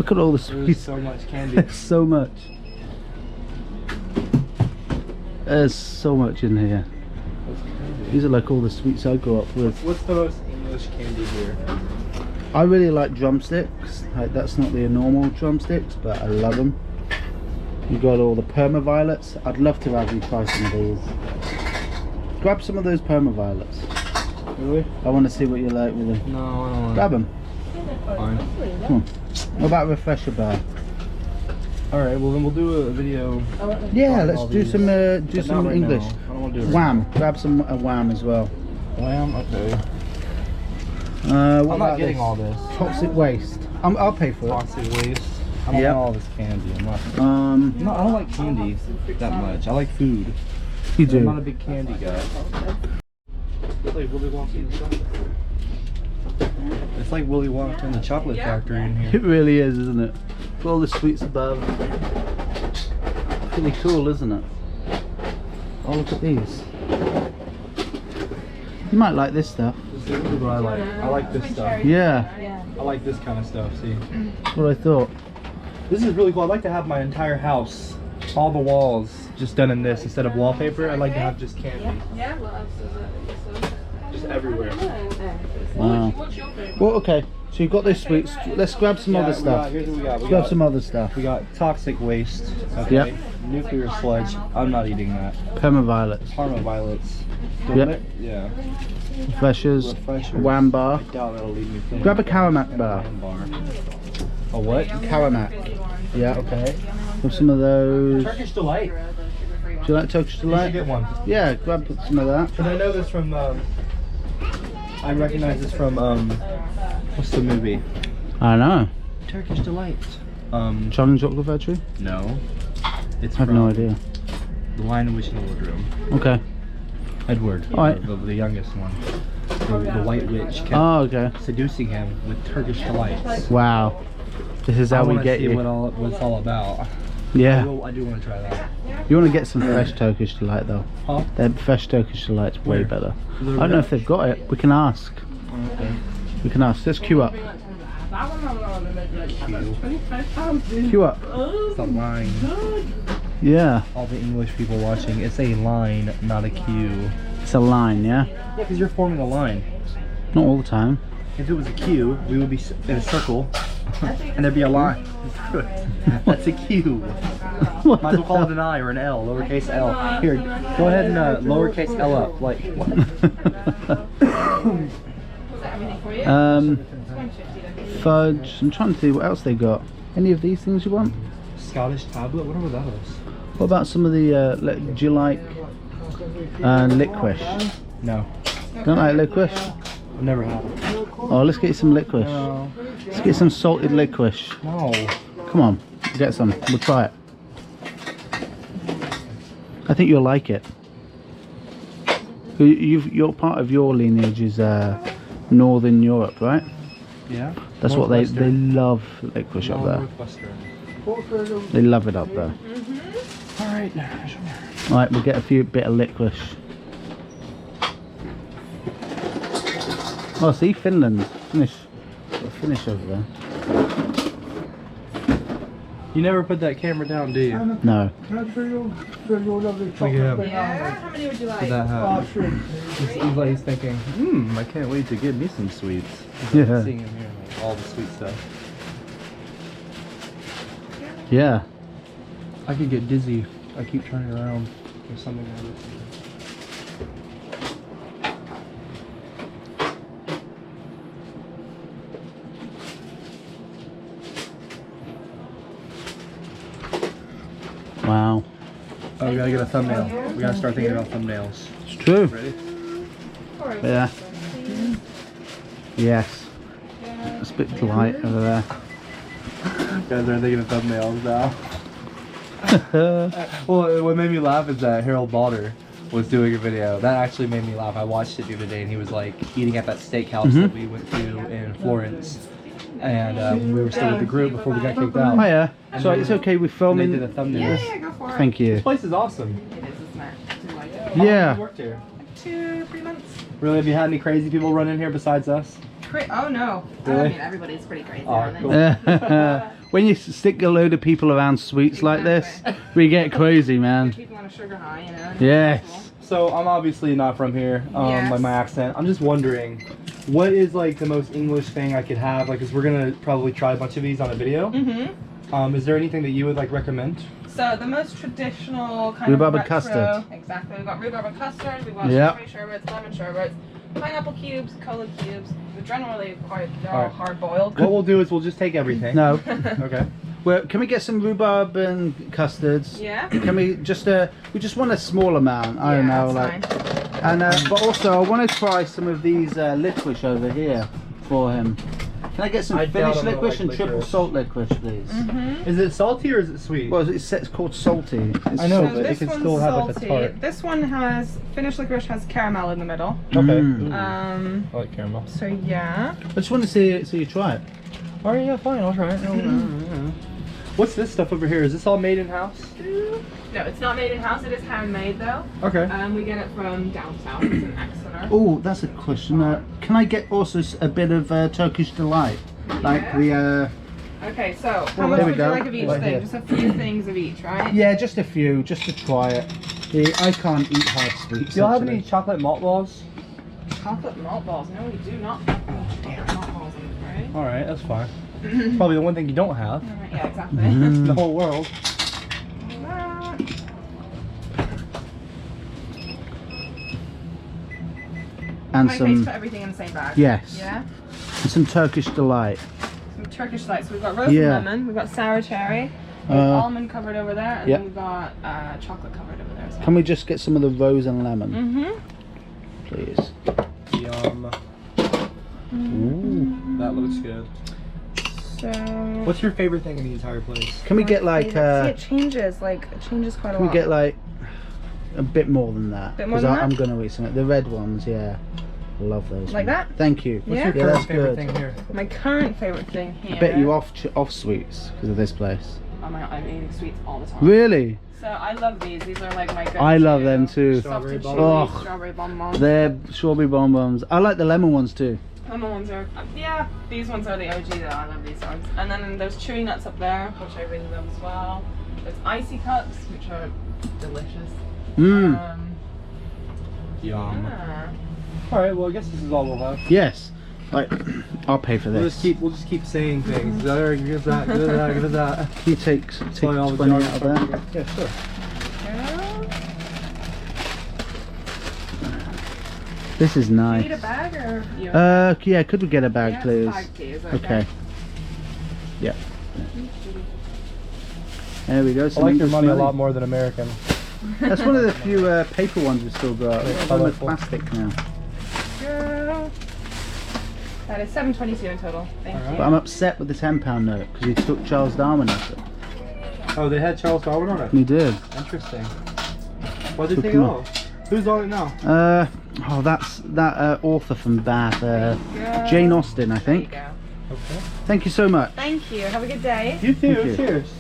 Look at all the There's sweets. so much candy. There's so much. There's so much in here. These are like all the sweets I grew up with. What's the most English candy here? I really like drumsticks. Like, that's not the normal drumsticks, but I love them. You got all the perma violets. I'd love to have you try some of these. Grab some of those perma violets. Really? I want to see what you like with them. No, I don't want. Grab them. Fine. Come on. What about a refresher bar? All right. Well, then we'll do a video. Yeah, on let's all do these. some But some not right English. now. I don't want to do it. Wham. Grab some wham as well. Wham. Okay. What I'm about not getting this? all this. Toxic waste. I'll pay for it. Toxic waste. I don't Yep. want all this candy. I'm not. No, I don't like candy that much. I like food. you I'm not do. a big candy guy. It's like Willy Wonka in the chocolate. It's like Willy Wonka in the chocolate factory in here. It really is, isn't it? With all the sweets above. Pretty cool, isn't it? Oh, look at these. You might like this stuff. This is what I like. I like this stuff. Yeah, I like this kind of stuff. See, that's what I thought. this is really cool. I'd like to have my entire house, all the walls, just done in this instead of wallpaper. I'd like to have just candy, just everywhere. Wow. Well, okay. So you've got those sweets. Let's grab some other stuff. Here's what we got. Let's grab some other stuff. We got toxic waste. Okay. Yep. Nuclear sludge. I'm not eating that. Perma violets. Parma violets. Yep. Yeah. Refreshers. Refreshers. Wham bar. I doubt that'll leave me feeling. Grab a Karamak bar. A what? Karamak. Yeah. Okay. Grab some of those. Do Turkish delight. you like Turkish You should delight? get one. Yeah, grab some of that. And I know this from. I recognize this from. What's the movie? I know. Turkish delight. Charlie and Chocolate Factory? No. It's I have no idea. The Lion in Witch in the Wardrobe. Okay. Edward. Alright. The youngest one. The White Witch kept Oh, okay. seducing him with Turkish delights. Wow. This is how we get you. What it's all about. Yeah. I do want to try that. You want to get some fresh Turkish delight though. Huh? Their fresh Turkish delight's way Where? better. Is it I don't know if they've got it. We can ask. Okay. We can ask. Let's queue up. Queue up. It's a line. Yeah. All the English people watching, it's a line, not a queue. It's a line, yeah? Yeah, because you're forming a line. Not all the time. If it was a queue, we would be in a circle, and there'd be a line through it. That's a queue. What Might as well call it an I or an L, lowercase L. Here, go ahead and lowercase L up. Like, Fudge. I'm trying to see what else they got. Any of these things you want? Scottish tablet? What are those? What about some of the, do you like licorice? No, Don't like licorice? I've never had it. Oh, let's get you some licorice. No. Let's get some salted licorice. No. Come on, get some. We'll try it. I think you'll like it. You're part of your lineage is Northern Europe, right? Yeah? That's what they love licorice up there. Northwestern. They love it up there. Alright. Alright, we'll get a bit of licorice. Oh, see, Finland. Finish over there. You never put that camera down, do you? No. Look at him. Yeah, how many would you like? Did that happen? He's thinking, I can't wait to get me some sweets. Yeah. Seeing him here, like, all the sweet stuff. Yeah. I could get dizzy. I keep turning around. There's something I would Wow. Oh, we gotta get a thumbnail. We gotta start thinking about thumbnails. It's true. Ready? Yeah. Yes. It's a bit light over there. Guys are thinking of thumbnails now. Well, what made me laugh is that Harold Balder was doing a video. That actually made me laugh. I watched it the other day and he was like eating at that steakhouse that we went to in Florence. And we were still with the group before we got kicked out. Oh yeah. So it's okay, we're And they filming. did a thumbnail. Yeah, go for it. Thank you. This place is awesome. It is, isn't it? Do you like it? How long have you Yeah. worked here? 2-3 months. Really? Have you had any crazy people run in here besides us? Oh no. Really? I mean, everybody's pretty crazy. Oh, aren't they? cool. when you stick a load of people around sweets like this, Exactly. we get crazy, man. People on a sugar high, you know. Yes. So I'm obviously not from here, Yes. like my accent. I'm just wondering, what is like the most English thing I could have? Like, cause we're gonna probably try a bunch of these on a video. Mm-hmm. Is there anything that you would like recommend? So the most traditional kind Rhubarb of and retro, custard. Exactly. We've got rhubarb and custard. We've got Yep. strawberry sherbets, lemon sherbets, pineapple cubes, cola cubes. They're generally they're all Alright. hard boiled. What we'll do is we'll just take everything. No. Okay. Well, can we get some rhubarb and custards? Yeah. Can we just we just want a small amount. I don't know, like. Fine. And but also I want to try some of these licorice over here for him. Can I get some I doubt Finnish I'm gonna licorice like and triple licorice. salt licorice, please? Mm-hmm. Is it salty or is it sweet? Well, it's called salty. It's I know, So salty. but it this can one's still have, like, a salty. tart. This one has Finnish licorice has caramel in the middle. Okay. Mm. I like caramel. So yeah. I just want to see you try it. Alright, yeah, fine, I'll try it. What's this stuff over here? Is this all made in house? No, it's not made in house. It is handmade though. Okay. We get it from down south. It's in Exeter. Oh, that's a question. Can I get also a bit of Turkish delight, like Yeah. the? Okay, so how Well, much there we would you go. like of each Right thing? here. Just a few things of each, right? Yeah, just a few, just to try it. I can't eat hard sweets. Do y'all have actually. any chocolate malt balls? Chocolate malt balls. No, we do not. Chocolate malt balls, I'm afraid. Alright, that's fine. Probably the one thing you don't have Alright, yeah, exactly. in the whole world. And My case, some, put everything in the same bag. yes, Yeah. and some Turkish delight. Some Turkish delights. So we've got rose Yeah. and lemon. We've got sour cherry. We've Uh, almond covered over there, and yeah. then we've got chocolate covered over there as well. Can we just get some of the rose and lemon, Mm-hmm. please? Yum. Ooh. That looks good. So. What's your favorite thing in the entire place? Can we get like? See, it changes. Like it changes quite a Can lot. we get like a bit more than that? Bit more Because than I'm that? going to eat some. The red ones, yeah. Love those. Like ones. that? Thank you. What's Yeah. your Yeah, current that's favorite good. thing here? My current favorite thing here. I bet you off sweets because of this place. Oh my god, I'm eating sweets all the time. Really? So I love these. These are like my go-to. I love them too. Strawberry Salted bonbons. chili, Oh. strawberry bonbons. They're strawberry bonbons. I like the lemon ones too. Lemon ones are, yeah, these ones are the OG though. I love these ones. And then there's chewy nuts up there, which I really love as well. There's icy cups, which are delicious. Mmm. Yum. Yeah. Alright, well I guess this is all we'll have. Yes. Like, I'll pay for We'll this. just keep saying things. Give us that, give us that, give us that. Can you take Probably all the 20 jars out of are there? here. Yeah, sure. This is Do you nice. need a bag or you? Yeah, could we get a bag, yeah, please? 5 please. Okay. Yeah. There we go. I some like your English money a lot more than American. That's one of the few paper ones we've still got. Yeah, Some with colourful. plastic now. Girl. That is $7.22 in total. Thank Alright. But I'm upset with the £10 note because he took Charles Darwin off it. Oh, they had Charles Darwin on it? He did. Interesting. Why'd they Took take him it off. off? Who's on it now? Oh, that's that author from Bath, you. Jane Austen, I There you think. go. Okay. Thank you so much. Thank you. Have a good day. You too. Thank you. Cheers.